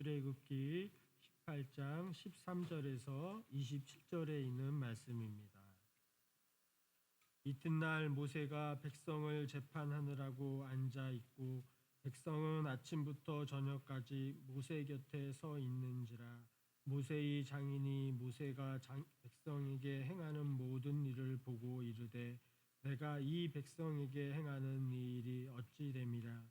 출애굽기 18장 13절에서 27절에 있는 말씀입니다. 이튿날 모세가 백성을 재판하느라고 앉아 있고 백성은 아침부터 저녁까지 모세 곁에 서 있는지라. 모세의 장인이 모세가 백성에게 행하는 모든 일을 보고 이르되 내가 이 백성에게 행하는 이 일이 어찌 됨이라.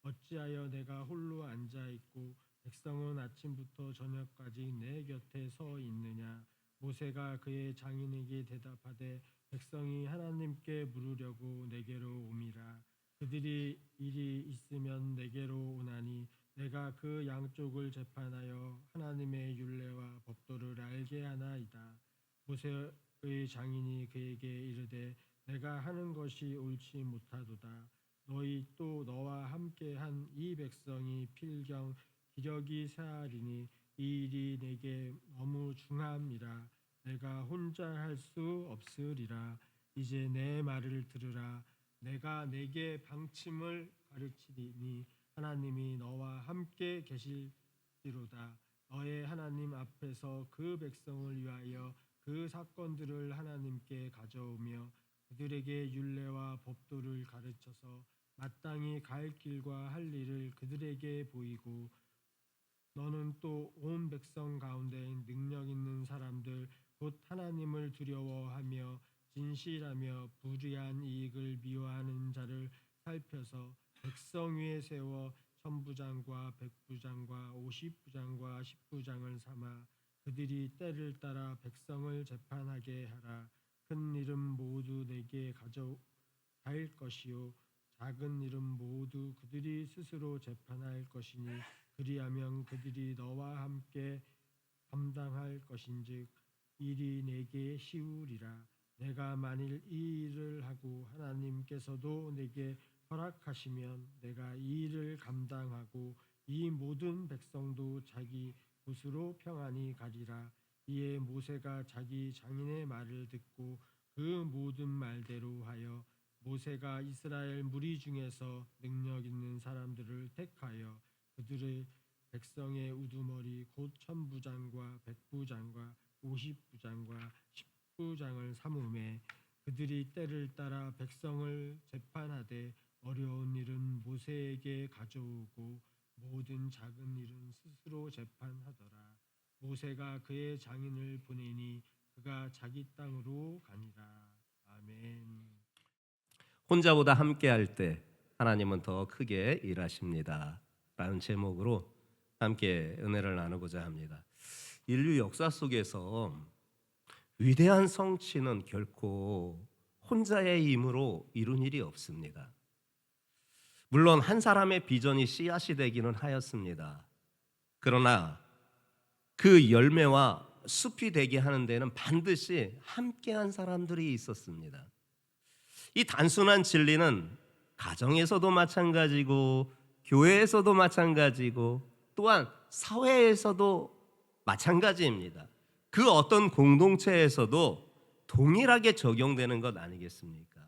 어찌하여 내가 홀로 앉아 있고 백성은 아침부터 저녁까지 내 곁에 서 있느냐. 모세가 그의 장인에게 대답하되 백성이 하나님께 물으려고 내게로 옴이라. 그들이 일이 있으면 내게로 오나니 내가 그 양쪽을 재판하여 하나님의 율례와 법도를 알게 하나이다. 모세의 장인이 그에게 이르되 내가 하는 것이 옳지 못하도다. 너희 또 너와 함께한 이 백성이 필경 기력이 사하리니 이 일이 내게 너무 중함이라. 내가 혼자 할 수 없으리라. 이제 내 말을 들으라. 내가 내게 방침을 가르치리니 하나님이 너와 함께 계실지로다. 너의 하나님 앞에서 그 백성을 위하여 그 사건들을 하나님께 가져오며 그들에게 율례와 법도를 가르쳐서 마땅히 갈 길과 할 일을 그들에게 보이고 너는 또 온 백성 가운데 능력 있는 사람들 곧 하나님을 두려워하며 진실하며 불의한 이익을 미워하는 자를 살펴서 백성 위에 세워 천부장과 백부장과 50부장과 10부장을 삼아 그들이 때를 따라 백성을 재판하게 하라. 큰 일은 모두 내게 가져갈 것이요 작은 일은 모두 그들이 스스로 재판할 것이니 그리하면 그들이 너와 함께 감당할 것인즉 일이 내게 쉬우리라. 내가 만일 이 일을 하고 하나님께서도 내게 허락하시면 내가 이 일을 감당하고 이 모든 백성도 자기 곳으로 평안히 가리라. 이에 모세가 자기 장인의 말을 듣고 그 모든 말대로 하여 모세가 이스라엘 무리 중에서 능력 있는 사람들을 택하여 그들의 백성의 우두머리 곧 천부장과 백부장과 50부장과 10부장을 삼음에 그들이 때를 따라 백성을 재판하되 어려운 일은 모세에게 가져오고 모든 작은 일은 스스로 재판하더라. 모세가 그의 장인을 보내니 그가 자기 땅으로 가니라. 아멘. 혼자보다 함께할 때 하나님은 더 크게 일하십니다 라는 제목으로 함께 은혜를 나누고자 합니다. 인류 역사 속에서 위대한 성취는 결코 혼자의 힘으로 이룬 일이 없습니다. 물론 한 사람의 비전이 씨앗이 되기는 하였습니다. 그러나 그 열매와 숲이 되게 하는 데는 반드시 함께한 사람들이 있었습니다. 이 단순한 진리는 가정에서도 마찬가지고 교회에서도 마찬가지고 또한 사회에서도 마찬가지입니다. 그 어떤 공동체에서도 동일하게 적용되는 것 아니겠습니까?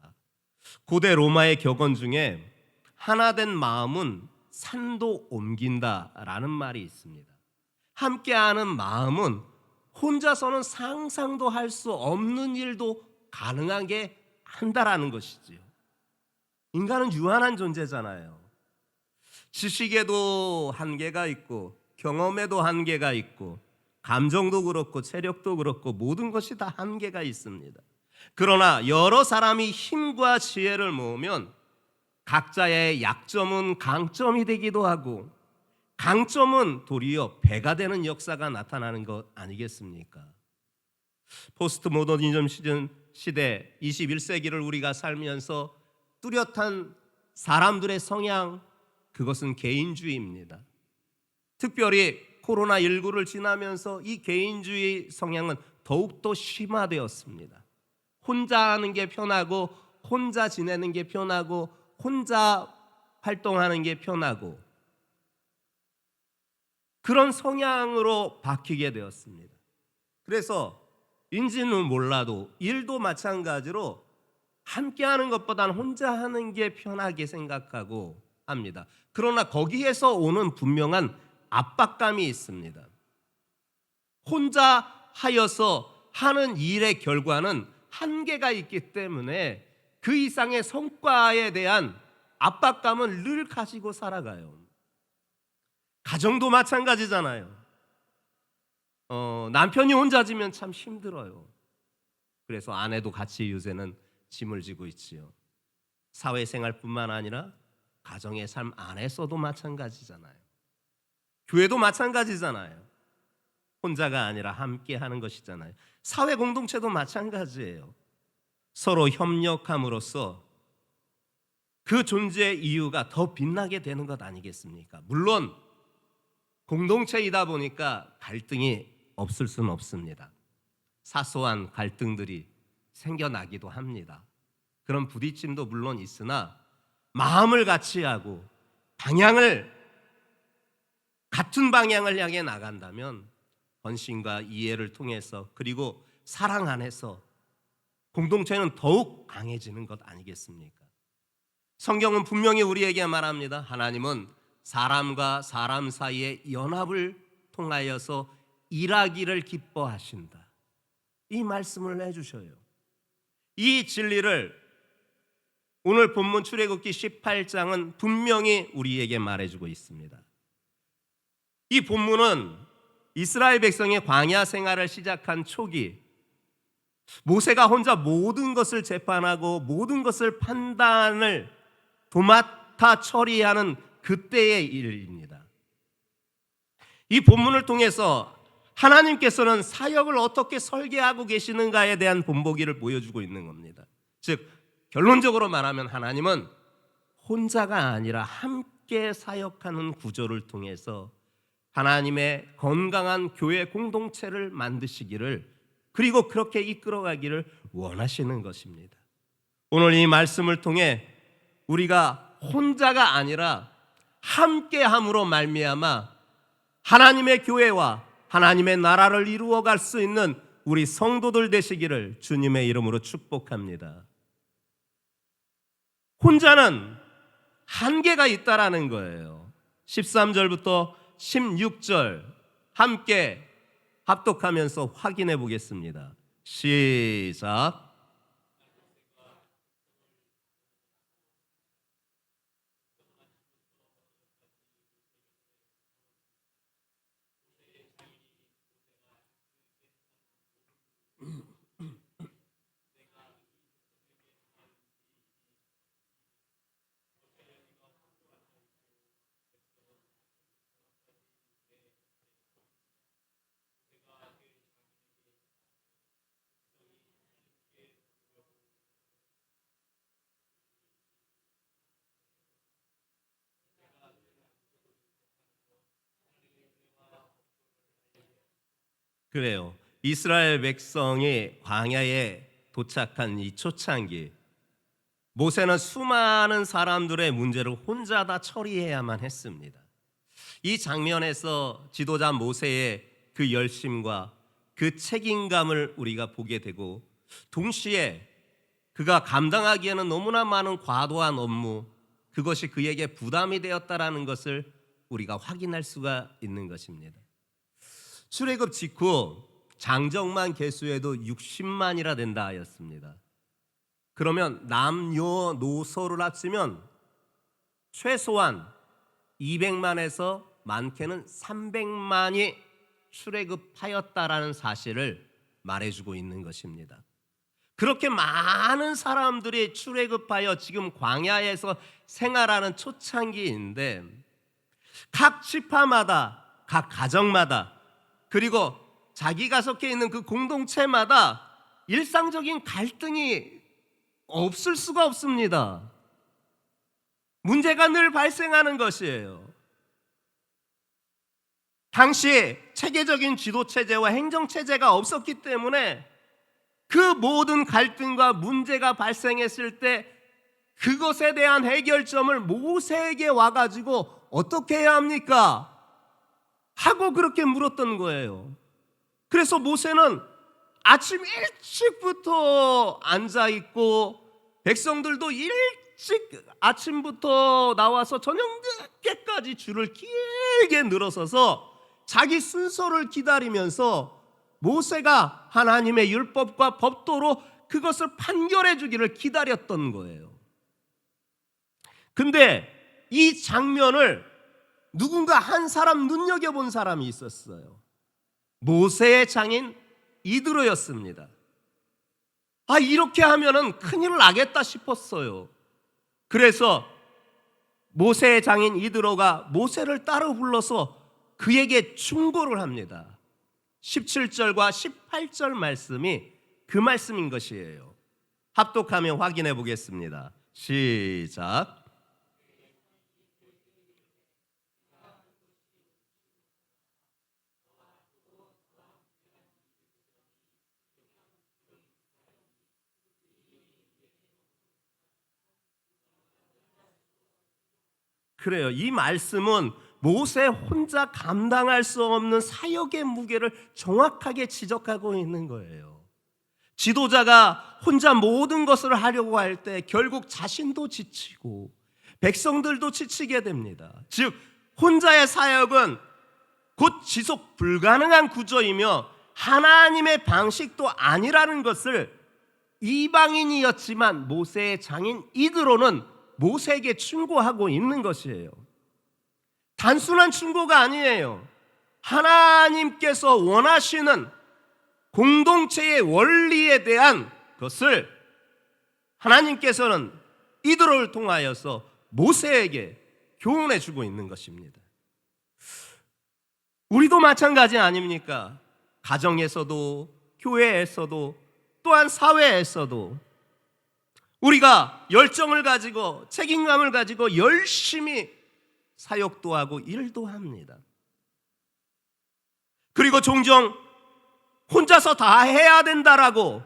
고대 로마의 격언 중에 하나된 마음은 산도 옮긴다라는 말이 있습니다. 함께하는 마음은 혼자서는 상상도 할 수 없는 일도 가능하게 한다라는 것이지요. 인간은 유한한 존재잖아요. 지식에도 한계가 있고 경험에도 한계가 있고 감정도 그렇고 체력도 그렇고 모든 것이 다 한계가 있습니다. 그러나 여러 사람이 힘과 지혜를 모으면 각자의 약점은 강점이 되기도 하고 강점은 도리어 배가 되는 역사가 나타나는 것 아니겠습니까? 포스트 모더니즘 시대 21세기를 우리가 살면서 뚜렷한 사람들의 성향, 그것은 개인주의입니다. 특별히 코로나19를 지나면서 이 개인주의 성향은 더욱더 심화되었습니다. 혼자 하는 게 편하고 혼자 지내는 게 편하고 혼자 활동하는 게 편하고 그런 성향으로 바뀌게 되었습니다. 그래서 인지는 몰라도 일도 마찬가지로 함께하는 것보다는 혼자 하는 게 편하게 생각하고 합니다. 그러나 거기에서 오는 분명한 압박감이 있습니다. 혼자 하여서 하는 일의 결과는 한계가 있기 때문에 그 이상의 성과에 대한 압박감을 늘 가지고 살아가요. 가정도 마찬가지잖아요. 남편이 혼자지면 참 힘들어요. 그래서 아내도 같이 요새는 짐을 지고 있지요. 사회생활뿐만 아니라 가정의 삶 안에서도 마찬가지잖아요. 교회도 마찬가지잖아요. 혼자가 아니라 함께 하는 것이잖아요. 사회 공동체도 마찬가지예요. 서로 협력함으로써 그 존재의 이유가 더 빛나게 되는 것 아니겠습니까? 물론 공동체이다 보니까 갈등이 없을 수는 없습니다. 사소한 갈등들이 생겨나기도 합니다. 그런 부딪힘도 물론 있으나 마음을 같이 하고 같은 방향을 향해 나간다면 헌신과 이해를 통해서 그리고 사랑 안에서 공동체는 더욱 강해지는 것 아니겠습니까? 성경은 분명히 우리에게 말합니다. 하나님은 사람과 사람 사이의 연합을 통하여서 일하기를 기뻐하신다. 이 말씀을 해주셔요. 이 진리를 오늘 본문 출애굽기 18장은 분명히 우리에게 말해주고 있습니다. 이 본문은 이스라엘 백성의 광야 생활을 시작한 초기 모세가 혼자 모든 것을 재판하고 모든 것을 판단을 도맡아 처리하는 그때의 일입니다. 이 본문을 통해서 하나님께서는 사역을 어떻게 설계하고 계시는가에 대한 본보기를 보여주고 있는 겁니다. 즉 결론적으로 말하면 하나님은 혼자가 아니라 함께 사역하는 구조를 통해서 하나님의 건강한 교회 공동체를 만드시기를 그리고 그렇게 이끌어가기를 원하시는 것입니다. 오늘 이 말씀을 통해 우리가 혼자가 아니라 함께함으로 말미암아 하나님의 교회와 하나님의 나라를 이루어갈 수 있는 우리 성도들 되시기를 주님의 이름으로 축복합니다. 혼자는 한계가 있다라는 거예요. 13절부터 16절 함께 합독하면서 확인해 보겠습니다. 시작. 그래요. 이스라엘 백성이 광야에 도착한 이 초창기 모세는 수많은 사람들의 문제를 혼자 다 처리해야만 했습니다. 이 장면에서 지도자 모세의 그 열심과 그 책임감을 우리가 보게 되고 동시에 그가 감당하기에는 너무나 많은 과도한 업무 그것이 그에게 부담이 되었다라는 것을 우리가 확인할 수가 있는 것입니다. 출애굽 직후 장정만 계수해도 60만이라 된다 하였습니다. 그러면 남녀노소를 합치면 최소한 200만에서 많게는 300만이 출애굽하였다라는 사실을 말해주고 있는 것입니다. 그렇게 많은 사람들이 출애굽하여 지금 광야에서 생활하는 초창기인데 각 지파마다 각 가정마다 그리고 자기가 속해 있는 그 공동체마다 일상적인 갈등이 없을 수가 없습니다. 문제가 늘 발생하는 것이에요. 당시 체계적인 지도체제와 행정체제가 없었기 때문에 그 모든 갈등과 문제가 발생했을 때 그것에 대한 해결점을 모세에게 와가지고 어떻게 해야 합니까? 하고 그렇게 물었던 거예요. 그래서 모세는 아침 일찍부터 앉아있고 백성들도 일찍 아침부터 나와서 저녁 늦게까지 줄을 길게 늘어서서 자기 순서를 기다리면서 모세가 하나님의 율법과 법도로 그것을 판결해 주기를 기다렸던 거예요. 근데 이 장면을 누군가 한 사람 눈여겨본 사람이 있었어요. 모세의 장인 이드로였습니다. 이렇게 하면은 큰일 나겠다 싶었어요. 그래서 모세의 장인 이드로가 모세를 따로 불러서 그에게 충고를 합니다. 17절과 18절 말씀이 그 말씀인 것이에요. 합독하며 확인해 보겠습니다. 시작. 그래요. 이 말씀은 모세 혼자 감당할 수 없는 사역의 무게를 정확하게 지적하고 있는 거예요. 지도자가 혼자 모든 것을 하려고 할 때 결국 자신도 지치고 백성들도 지치게 됩니다. 즉 혼자의 사역은 곧 지속 불가능한 구조이며 하나님의 방식도 아니라는 것을 이방인이었지만 모세의 장인 이드로는 모세에게 충고하고 있는 것이에요. 단순한 충고가 아니에요. 하나님께서 원하시는 공동체의 원리에 대한 것을 하나님께서는 이드로를 통하여서 모세에게 교훈해 주고 있는 것입니다. 우리도 마찬가지 아닙니까? 가정에서도 교회에서도 또한 사회에서도 우리가 열정을 가지고 책임감을 가지고 열심히 사역도 하고 일도 합니다. 그리고 종종 혼자서 다 해야 된다라고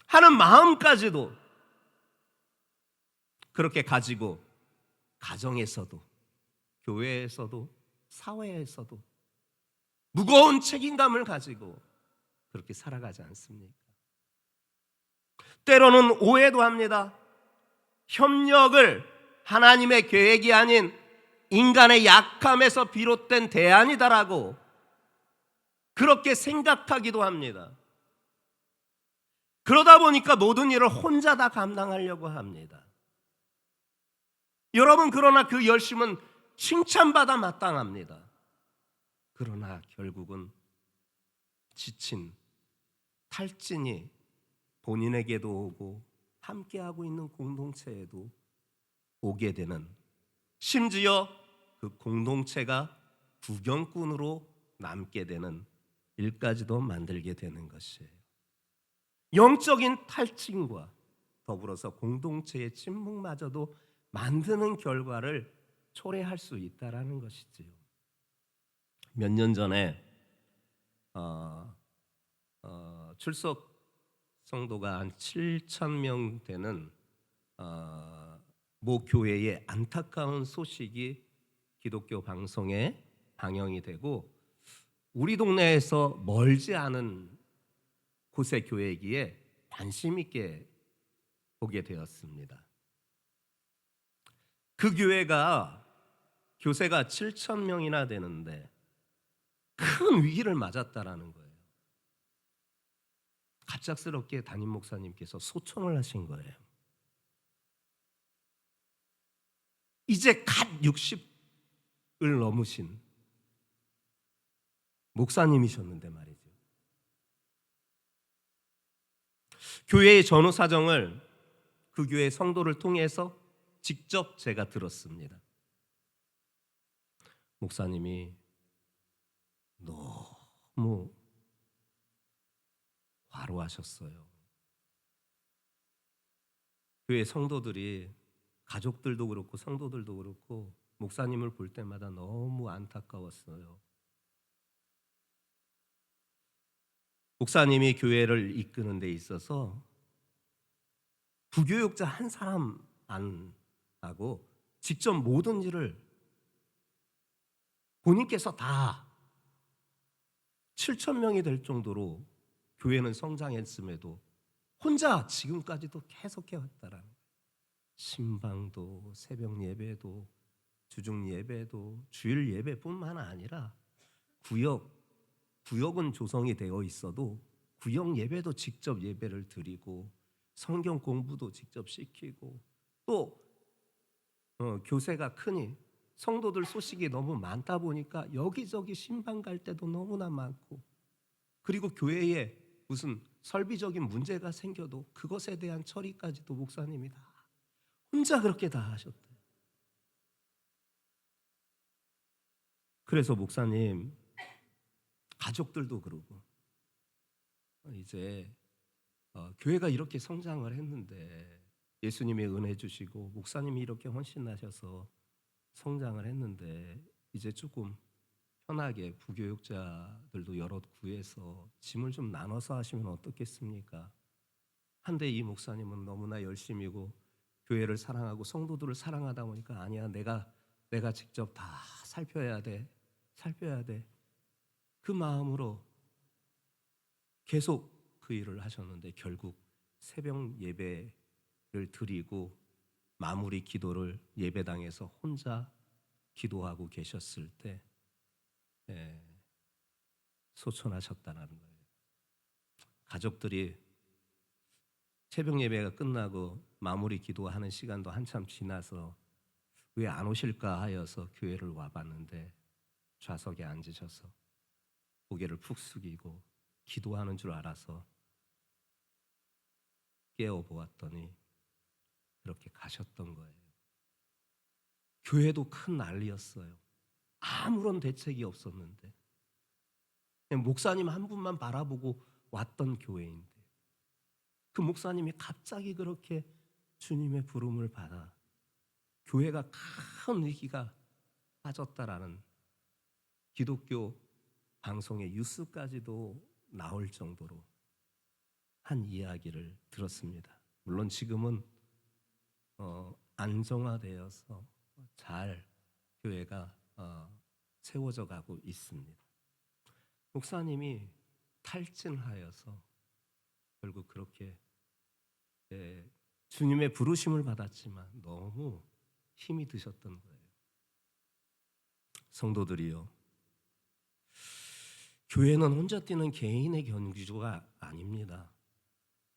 하는 마음까지도 그렇게 가지고 가정에서도 교회에서도 사회에서도 무거운 책임감을 가지고 그렇게 살아가지 않습니까? 때로는 오해도 합니다. 협력을 하나님의 계획이 아닌 인간의 약함에서 비롯된 대안이다라고 그렇게 생각하기도 합니다. 그러다 보니까 모든 일을 혼자 다 감당하려고 합니다. 여러분, 그러나 그 열심은 칭찬받아 마땅합니다. 그러나 결국은 지친 탈진이 본인에게도 오고 함께하고 있는 공동체에도 오게 되는, 심지어 그 공동체가 구경꾼으로 남게 되는 일까지도 만들게 되는 것이에요. 영적인 탈진과 더불어서 공동체의 침묵마저도 만드는 결과를 초래할 수 있다라는 것이지요. 몇 년 전에 출석 성도가 한 7,000명 되는 모 교회의 안타까운 소식이 기독교 방송에 방영이 되고 우리 동네에서 멀지 않은 곳의 교회이기에 관심 있게 보게 되었습니다. 그 교회가 교세가 7,000명이나 되는데 큰 위기를 맞았다라는 거예요. 갑작스럽게 담임 목사님께서 소청을 하신 거예요. 이제 갓 60을 넘으신 목사님이셨는데 말이죠. 교회의 전후 사정을 그 교회 성도를 통해서 직접 제가 들었습니다. 목사님이 너무 과로하셨어요. 교회 성도들이, 가족들도 그렇고 성도들도 그렇고 목사님을 볼 때마다 너무 안타까웠어요. 목사님이 교회를 이끄는 데 있어서 부교육자 한 사람 안 하고 직접 모든 일을 본인께서 다 7,000명이 될 정도로 교회는 성장했음에도 혼자 지금까지도 계속해 왔다라는 거예요. 신방도 새벽 예배도 주중 예배도 주일 예배뿐만 아니라 구역은 조성이 되어 있어도 구역 예배도 직접 예배를 드리고 성경 공부도 직접 시키고 또 교세가 크니 성도들 소식이 너무 많다 보니까 여기저기 신방 갈 때도 너무나 많고 그리고 교회에 무슨 설비적인 문제가 생겨도 그것에 대한 처리까지도 목사님이 다 혼자 그렇게 다 하셨대요. 그래서 목사님 가족들도 그러고 이제 교회가 이렇게 성장을 했는데 예수님이 은혜 주시고 목사님이 이렇게 헌신하셔서 성장을 했는데 이제 조금 편하게 부교육자들도 여럿 구해서 짐을 좀 나눠서 하시면 어떻겠습니까? 한데 이 목사님은 너무나 열심이고 교회를 사랑하고 성도들을 사랑하다 보니까 아니야 내가 직접 다 살펴야 돼. 그 마음으로 계속 그 일을 하셨는데 결국 새벽 예배를 드리고 마무리 기도를 예배당에서 혼자 기도하고 계셨을 때 소천하셨다는 거예요. 가족들이 새벽 예배가 끝나고 마무리 기도하는 시간도 한참 지나서 왜 안 오실까 하여서 교회를 와봤는데 좌석에 앉으셔서 고개를 푹 숙이고 기도하는 줄 알아서 깨어보았더니 그렇게 가셨던 거예요. 교회도 큰 난리였어요. 아무런 대책이 없었는데 그냥 목사님 한 분만 바라보고 왔던 교회인데 그 목사님이 갑자기 그렇게 주님의 부름을 받아 교회가 큰 위기가 빠졌다라는 기독교 방송의 뉴스까지도 나올 정도로 한 이야기를 들었습니다. 물론 지금은 안정화되어서 잘 교회가 세워져 가고 있습니다. 목사님이 탈진하여서 결국 그렇게 주님의 부르심을 받았지만 너무 힘이 드셨던 거예요. 성도들이요, 교회는 혼자 뛰는 개인의 경주가 아닙니다.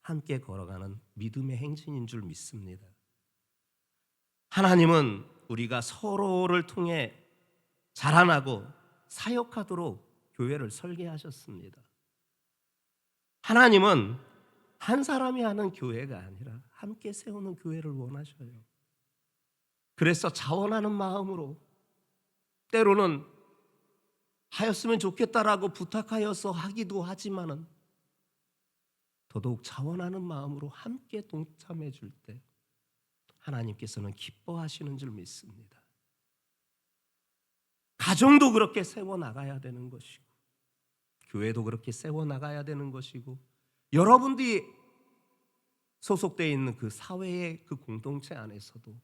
함께 걸어가는 믿음의 행진인 줄 믿습니다. 하나님은 우리가 서로를 통해 자라나고 사역하도록 교회를 설계하셨습니다. 하나님은 한 사람이 하는 교회가 아니라 함께 세우는 교회를 원하셔요. 그래서 자원하는 마음으로 때로는 하였으면 좋겠다라고 부탁하여서 하기도 하지만은 더더욱 자원하는 마음으로 함께 동참해 줄 때 하나님께서는 기뻐하시는 줄 믿습니다. 가정도 그렇게 세워나가야 되는 것이고 교회도 그렇게 세워나가야 되는 것이고 여러분들이 소속되어 있는 그 사회의 그 공동체 안에서도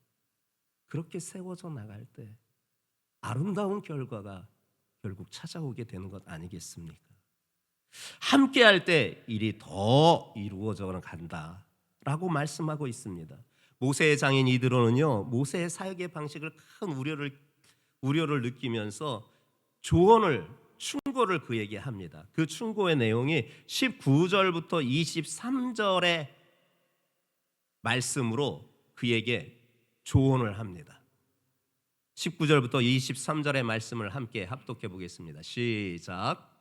그렇게 세워져 나갈 때 아름다운 결과가 결국 찾아오게 되는 것 아니겠습니까? 함께 할 때 일이 더 이루어져 간다라고 말씀하고 있습니다. 모세의 장인 이드로는요, 모세의 사역의 방식을 큰 우려를 느끼면서 충고를 그에게 합니다. 그 충고의 내용이 19절부터 23절의 말씀으로 그에게 조언을 합니다. 19절부터 23절의 말씀을 함께 합독해 보겠습니다. 시작.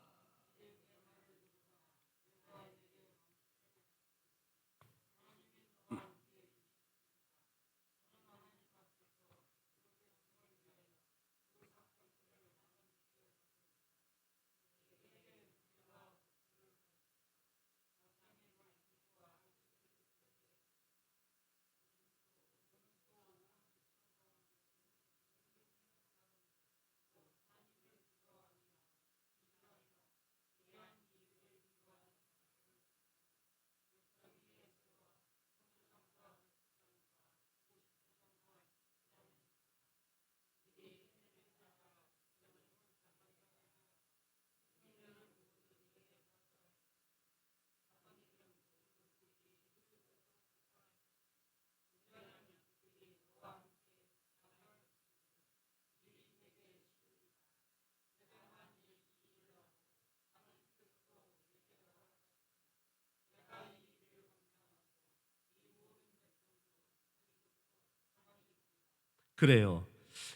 그래요.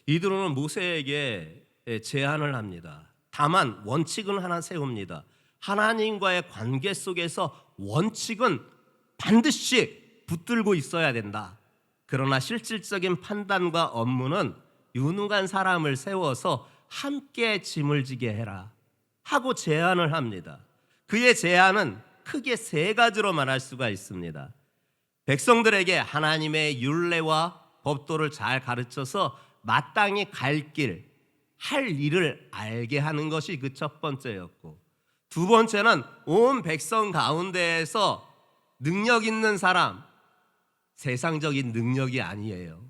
이드로는 모세에게 제안을 합니다. 다만 원칙은 하나 세웁니다. 하나님과의 관계 속에서 원칙은 반드시 붙들고 있어야 된다. 그러나 실질적인 판단과 업무는 유능한 사람을 세워서 함께 짐을 지게 해라 하고 제안을 합니다. 그의 제안은 크게 세 가지로 말할 수가 있습니다. 백성들에게 하나님의 율례와 법도를 잘 가르쳐서 마땅히 갈 길, 할 일을 알게 하는 것이 그 첫 번째였고, 두 번째는 온 백성 가운데에서 능력 있는 사람, 세상적인 능력이 아니에요.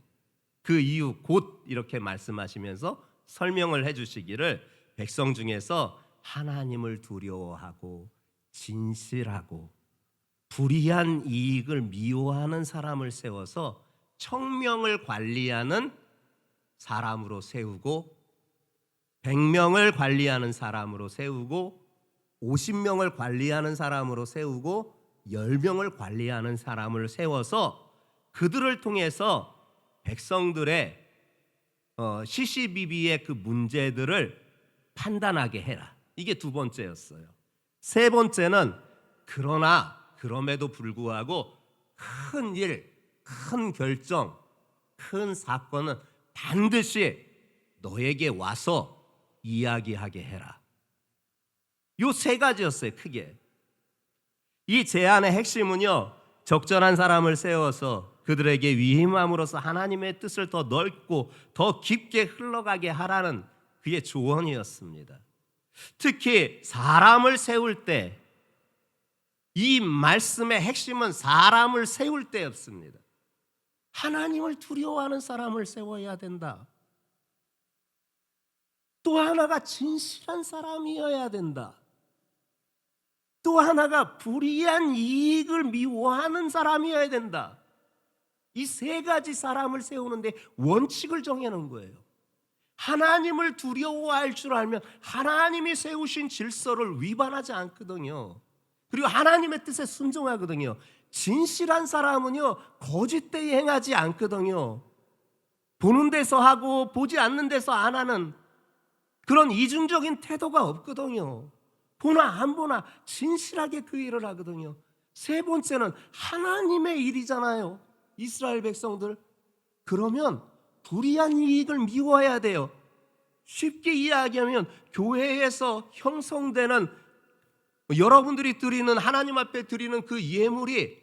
그 이유 곧 이렇게 말씀하시면서 설명을 해주시기를 백성 중에서 하나님을 두려워하고 진실하고 불의한 이익을 미워하는 사람을 세워서 청명을 관리하는 사람으로 세우고 100명을 관리하는 사람으로 세우고 50명을 관리하는 사람으로 세우고 10명을 관리하는 사람을 세워서 그들을 통해서 백성들의 시시비비의 그 문제들을 판단하게 해라. 이게 두 번째였어요. 세 번째는 그럼에도 불구하고 큰 일, 큰 결정, 큰 사건은 반드시 너에게 와서 이야기하게 해라. 요 세 가지였어요, 크게. 이 제안의 핵심은요, 적절한 사람을 세워서 그들에게 위임함으로써 하나님의 뜻을 더 넓고 더 깊게 흘러가게 하라는 그의 조언이었습니다. 특히 사람을 세울 때 이 말씀의 핵심은 사람을 세울 때였습니다. 하나님을 두려워하는 사람을 세워야 된다. 또 하나가 진실한 사람이어야 된다. 또 하나가 불의한 이익을 미워하는 사람이어야 된다. 이 세 가지 사람을 세우는데 원칙을 정해놓은 거예요. 하나님을 두려워할 줄 알면 하나님이 세우신 질서를 위반하지 않거든요. 그리고 하나님의 뜻에 순종하거든요. 진실한 사람은요, 거짓되이 행하지 않거든요. 보는 데서 하고 보지 않는 데서 안 하는 그런 이중적인 태도가 없거든요. 보나 안 보나 진실하게 그 일을 하거든요. 세 번째는 하나님의 일이잖아요. 이스라엘 백성들. 그러면 불의한 이익을 미워해야 돼요. 쉽게 이야기하면 교회에서 형성되는 여러분들이 드리는 하나님 앞에 드리는 그 예물이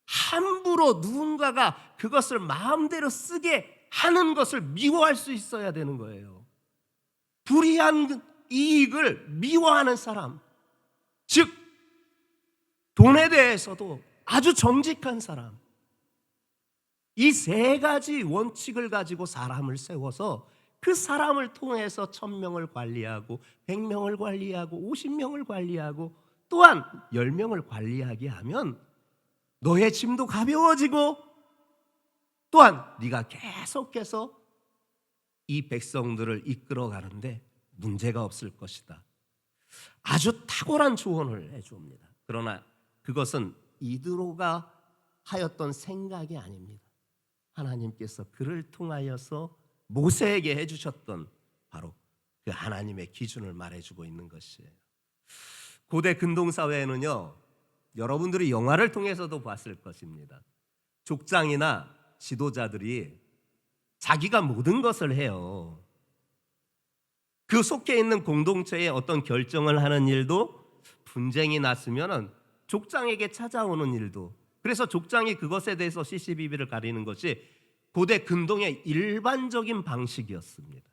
함부로 누군가가 그것을 마음대로 쓰게 하는 것을 미워할 수 있어야 되는 거예요. 불의한 이익을 미워하는 사람, 즉 돈에 대해서도 아주 정직한 사람, 이 세 가지 원칙을 가지고 사람을 세워서 그 사람을 통해서 1000명을 관리하고 100명을 관리하고 50명을 관리하고 또한 10명을 관리하게 하면 너의 짐도 가벼워지고 또한 네가 계속해서 이 백성들을 이끌어가는데 문제가 없을 것이다. 아주 탁월한 조언을 해줍니다. 그러나 그것은 이드로가 하였던 생각이 아닙니다. 하나님께서 그를 통하여서 모세에게 해주셨던 바로 그 하나님의 기준을 말해주고 있는 것이에요. 고대 근동사회에는요, 여러분들이 영화를 통해서도 봤을 것입니다. 족장이나 지도자들이 자기가 모든 것을 해요. 그 속해 있는 공동체에 어떤 결정을 하는 일도 분쟁이 났으면 족장에게 찾아오는 일도, 그래서 족장이 그것에 대해서 시시비비를 가리는 것이 고대 근동의 일반적인 방식이었습니다.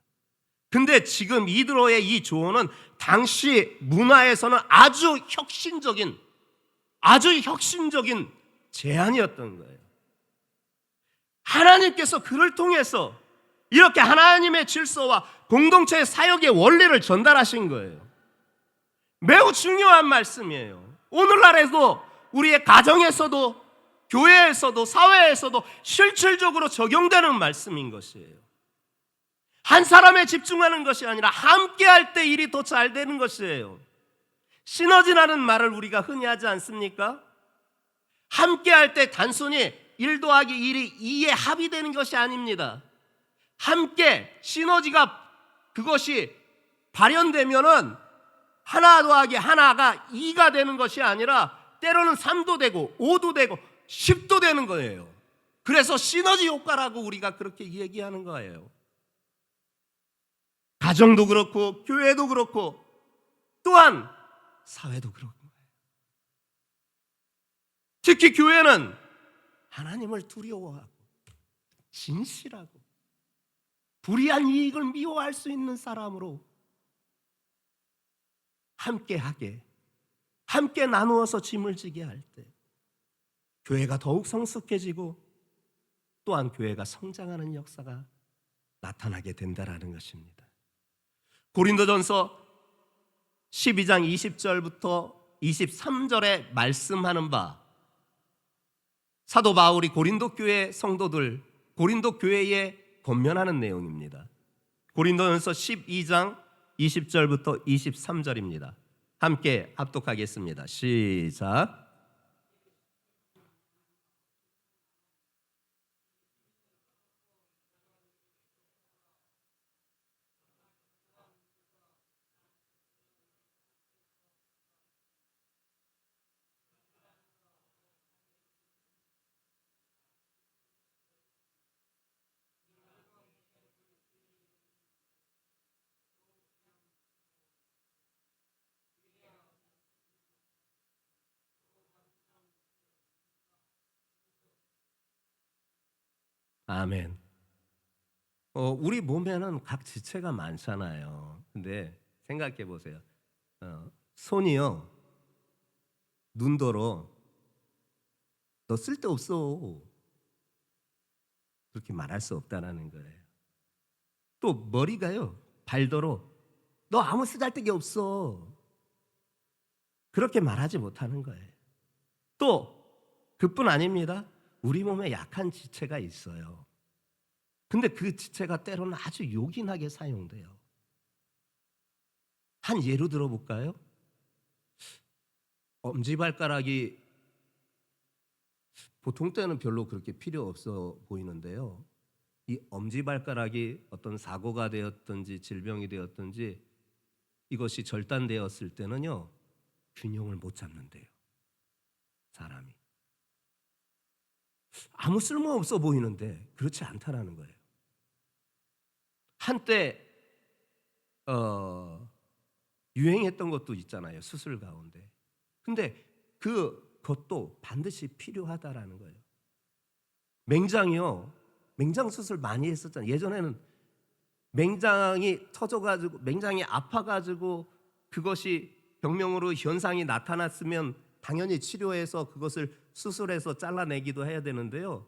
근데 지금 이드로의 이 조언은 당시 문화에서는 아주 혁신적인 제안이었던 거예요. 하나님께서 그를 통해서 이렇게 하나님의 질서와 공동체의 사역의 원리를 전달하신 거예요. 매우 중요한 말씀이에요. 오늘날에도 우리의 가정에서도 교회에서도 사회에서도 실질적으로 적용되는 말씀인 것이에요. 한 사람에 집중하는 것이 아니라 함께 할 때 일이 더 잘 되는 것이에요. 시너지라는 말을 우리가 흔히 하지 않습니까? 함께 할 때 단순히 1 더하기 1이 2에 합이 되는 것이 아닙니다. 함께 시너지가 그것이 발현되면은 하나 더하기 하나가 2가 되는 것이 아니라 때로는 3도 되고 5도 되고 10도 되는 거예요. 그래서 시너지 효과라고 우리가 그렇게 얘기하는 거예요. 가정도 그렇고 교회도 그렇고 또한 사회도 그렇고, 특히 교회는 하나님을 두려워하고 진실하고 불의한 이익을 미워할 수 있는 사람으로 함께하게, 함께 나누어서 짐을 지게 할 때 교회가 더욱 성숙해지고 또한 교회가 성장하는 역사가 나타나게 된다라는 것입니다. 고린도전서 12장 20절부터 23절에 말씀하는 바, 사도 바울이 고린도 교회 성도들, 고린도 교회에 권면하는 내용입니다. 고린도전서 12장 20절부터 23절입니다. 함께 합독하겠습니다. 시작. 아멘. 우리 몸에는 각 지체가 많잖아요. 근데 생각해 보세요. 손이요, 눈더러 너 쓸데없어, 그렇게 말할 수 없다라는 거예요. 또 머리가요, 발더러 너 아무 쓰잘데기 없어, 그렇게 말하지 못하는 거예요. 또 그뿐 아닙니다. 우리 몸에 약한 지체가 있어요. 근데 그 지체가 때로는 아주 요긴하게 사용돼요. 한 예로 들어볼까요? 엄지발가락이 보통 때는 별로 그렇게 필요 없어 보이는데요, 이 엄지발가락이 어떤 사고가 되었든지 질병이 되었든지 이것이 절단되었을 때는요, 균형을 못 잡는데요, 사람이. 아무 쓸모없어 보이는데 그렇지 않다라는 거예요. 한때 유행했던 것도 있잖아요, 수술 가운데. 근데 그것도 반드시 필요하다라는 거예요. 맹장이요, 맹장 수술 많이 했었잖아요. 예전에는 맹장이 터져가지고, 맹장이 아파가지고 그것이 병명으로 현상이 나타났으면 당연히 치료해서 그것을 수술해서 잘라내기도 해야 되는데요,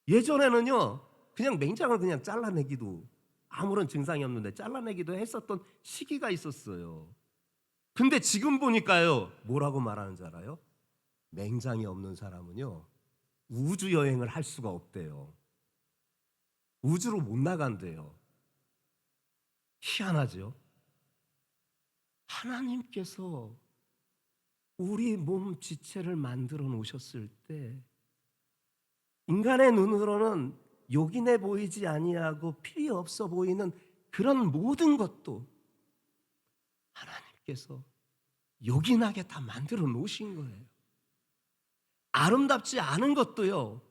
예전에는요 그냥 맹장을 그냥 잘라내기도, 아무런 증상이 없는데 잘라내기도 했었던 시기가 있었어요. 근데 지금 보니까요, 뭐라고 말하는 줄 알아요? 맹장이 없는 사람은요 우주 여행을 할 수가 없대요. 우주로 못 나간대요. 희한하죠? 하나님께서 우리 몸 지체를 만들어 놓으셨을 때 인간의 눈으로는 요긴해 보이지 아니하고 필요 없어 보이는 그런 모든 것도 하나님께서 요긴하게 다 만들어 놓으신 거예요. 아름답지 않은 것도요,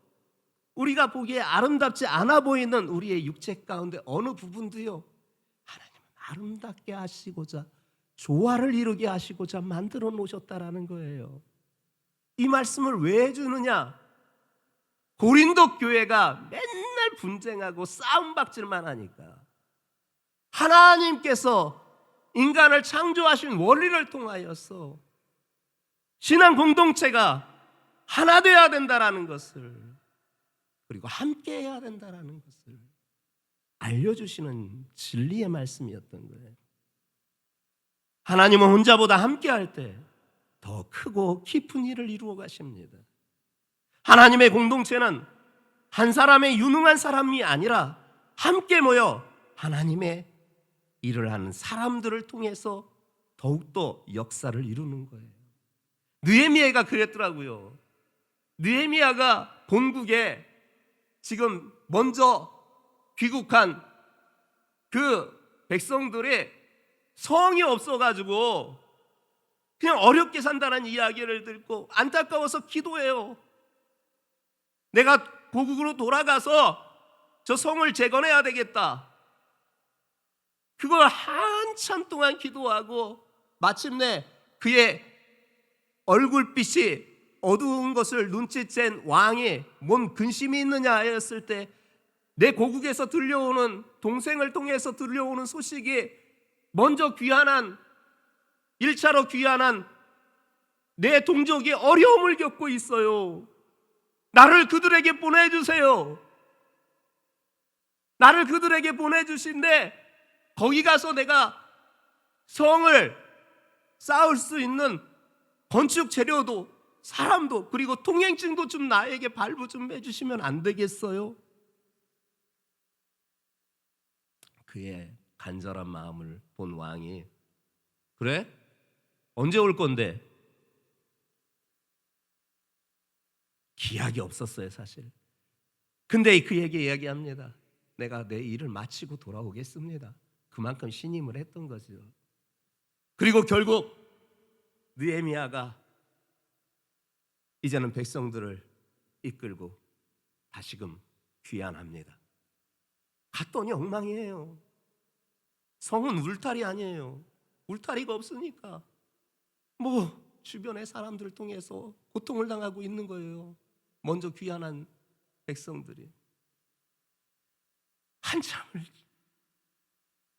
우리가 보기에 아름답지 않아 보이는 우리의 육체 가운데 어느 부분도요, 하나님은 아름답게 하시고자, 조화를 이루게 하시고자 만들어 놓으셨다라는 거예요. 이 말씀을 왜 해주느냐? 고린도 교회가 맨날 분쟁하고 싸움박질만 하니까 하나님께서 인간을 창조하신 원리를 통하여서 신앙 공동체가 하나 되어야 된다라는 것을, 그리고 함께 해야 된다라는 것을 알려주시는 진리의 말씀이었던 거예요. 하나님은 혼자보다 함께 할 때 더 크고 깊은 일을 이루어 가십니다. 하나님의 공동체는 한 사람의 유능한 사람이 아니라 함께 모여 하나님의 일을 하는 사람들을 통해서 더욱더 역사를 이루는 거예요. 느헤미야가 그랬더라고요. 느헤미야가 본국에 지금 먼저 귀국한 그 백성들의 성이 없어가지고 그냥 어렵게 산다는 이야기를 듣고 안타까워서 기도해요. 내가 고국으로 돌아가서 저 성을 재건해야 되겠다. 그걸 한참 동안 기도하고 마침내 그의 얼굴빛이 어두운 것을 눈치챈 왕이 뭔 근심이 있느냐 하였을 때 내 고국에서 들려오는, 동생을 통해서 들려오는 소식이 먼저 귀환한, 1차로 귀환한 내 동족이 어려움을 겪고 있어요. 나를 그들에게 보내주세요. 나를 그들에게 보내주신데 거기 가서 내가 성을 쌓을 수 있는 건축 재료도 사람도 그리고 통행증도 좀 나에게 발부 좀 해주시면 안 되겠어요? 그의 간절한 마음을 본 왕이 그래? 언제 올 건데? 기약이 없었어요 사실. 근데 그에게 이야기합니다. 내가 내 일을 마치고 돌아오겠습니다. 그만큼 신임을 했던 거죠. 그리고 결국 느헤미야가 이제는 백성들을 이끌고 다시금 귀환합니다. 갔더니 엉망이에요. 성은 울타리 아니에요. 울타리가 없으니까 뭐 주변의 사람들을 통해서 고통을 당하고 있는 거예요. 먼저 귀환한 백성들이 한참을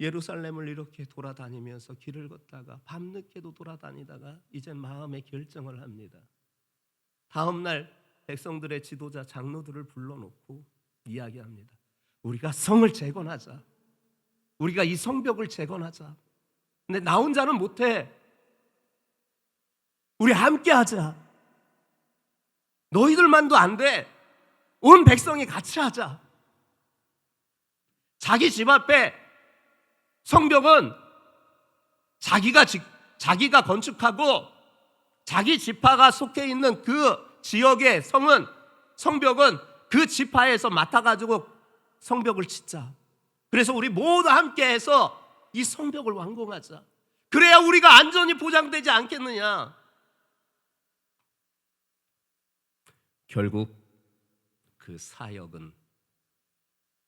예루살렘을 이렇게 돌아다니면서 길을 걷다가 밤늦게도 돌아다니다가 이제 마음의 결정을 합니다. 다음 날 백성들의 지도자 장로들을 불러놓고 이야기합니다. 우리가 성을 재건하자. 우리가 이 성벽을 재건하자. 근데 나 혼자는 못해. 우리 함께 하자. 너희들만도 안 돼. 온 백성이 같이 하자. 자기 집 앞에 성벽은 자기가 건축하고 자기 지파가 속해 있는 그 지역의 성벽은 그 지파에서 맡아가지고 성벽을 짓자. 그래서 우리 모두 함께해서 이 성벽을 완공하자. 그래야 우리가 안전이 보장되지 않겠느냐. 결국 그 사역은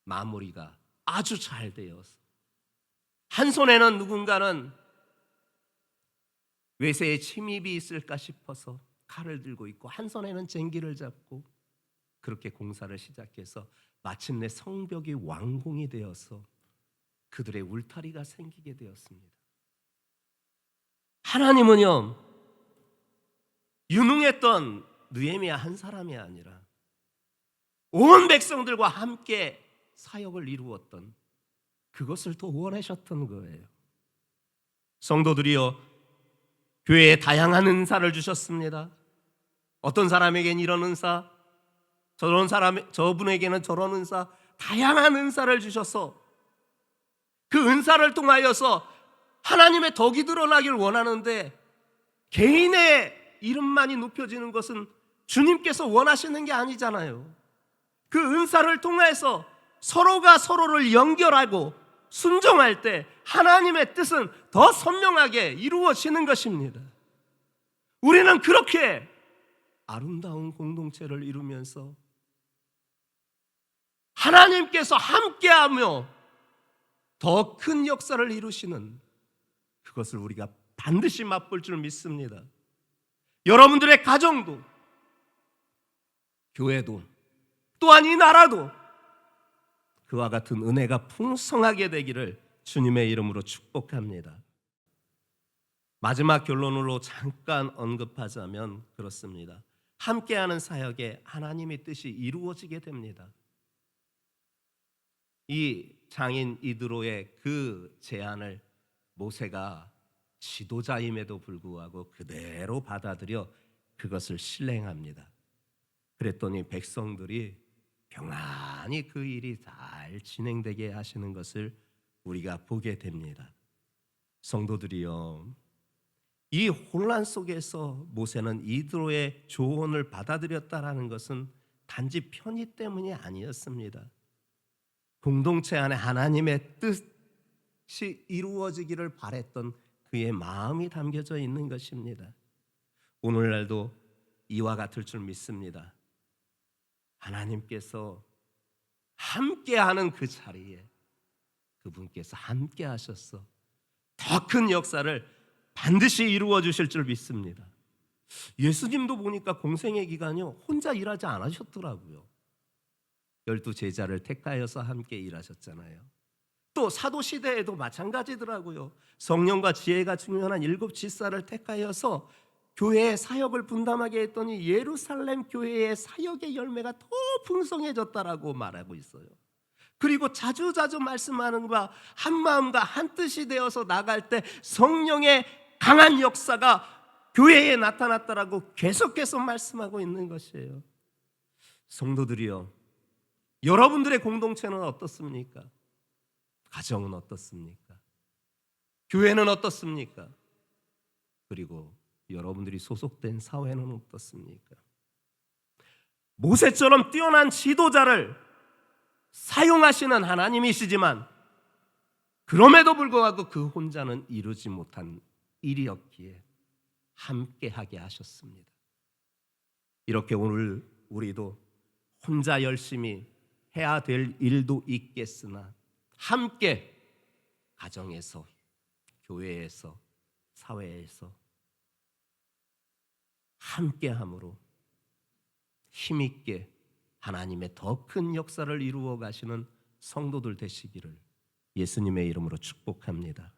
마무리가 아주 잘 되어서 한 손에는 누군가는 외세의 침입이 있을까 싶어서 칼을 들고 있고 한 손에는 쟁기를 잡고 그렇게 공사를 시작해서 마침내 성벽이 완공이 되어서 그들의 울타리가 생기게 되었습니다. 하나님은요, 유능했던 느헤미야 한 사람이 아니라 온 백성들과 함께 사역을 이루었던 그것을 더 원하셨던 거예요. 성도들이여, 교회에 다양한 은사를 주셨습니다. 어떤 사람에겐 이런 은사, 저분에게는 저런 은사, 다양한 은사를 주셔서 그 은사를 통하여서 하나님의 덕이 드러나길 원하는데 개인의 이름만이 높여지는 것은 주님께서 원하시는 게 아니잖아요. 그 은사를 통해서 서로가 서로를 연결하고 순종할 때 하나님의 뜻은 더 선명하게 이루어지는 것입니다. 우리는 그렇게 아름다운 공동체를 이루면서 하나님께서 함께하며 더 큰 역사를 이루시는 그것을 우리가 반드시 맛볼 줄 믿습니다. 여러분들의 가정도, 교회도, 또한 이 나라도 그와 같은 은혜가 풍성하게 되기를 주님의 이름으로 축복합니다. 마지막 결론으로 잠깐 언급하자면 그렇습니다. 함께하는 사역에 하나님의 뜻이 이루어지게 됩니다. 이 장인 이드로의 그 제안을 모세가 지도자임에도 불구하고 그대로 받아들여 그것을 실행합니다. 그랬더니 백성들이 평안히 그 일이 잘 진행되게 하시는 것을 우리가 보게 됩니다. 성도들이여, 이 혼란 속에서 모세는 이드로의 조언을 받아들였다라는 것은 단지 편의 때문이 아니었습니다. 공동체 안에 하나님의 뜻이 이루어지기를 바랬던 그의 마음이 담겨져 있는 것입니다. 오늘날도 이와 같을 줄 믿습니다. 하나님께서 함께하는 그 자리에 그분께서 함께 하셔서 더 큰 역사를 반드시 이루어 주실 줄 믿습니다. 예수님도 보니까 공생의 기간이요 혼자 일하지 않으셨더라고요. 12 제자를 택하여서 함께 일하셨잖아요. 또 사도 시대에도 마찬가지더라고요. 성령과 지혜가 충만한 7 지사를 택하여서 교회의 사역을 분담하게 했더니 예루살렘 교회의 사역의 열매가 더 풍성해졌다라고 말하고 있어요. 그리고 자주자주 말씀하는 바 한마음과 한뜻이 되어서 나갈 때 성령의 강한 역사가 교회에 나타났다라고 계속해서 말씀하고 있는 것이에요. 성도들이여, 여러분들의 공동체는 어떻습니까? 가정은 어떻습니까? 교회는 어떻습니까? 그리고 여러분들이 소속된 사회는 어떻습니까? 모세처럼 뛰어난 지도자를 사용하시는 하나님이시지만 그럼에도 불구하고 그 혼자는 이루지 못한 일이었기에 함께하게 하셨습니다. 이렇게 오늘 우리도 혼자 열심히 해야 될 일도 있겠으나 함께 가정에서, 교회에서, 사회에서 함께함으로 힘있게 하나님의 더 큰 역사를 이루어 가시는 성도들 되시기를 예수님의 이름으로 축복합니다.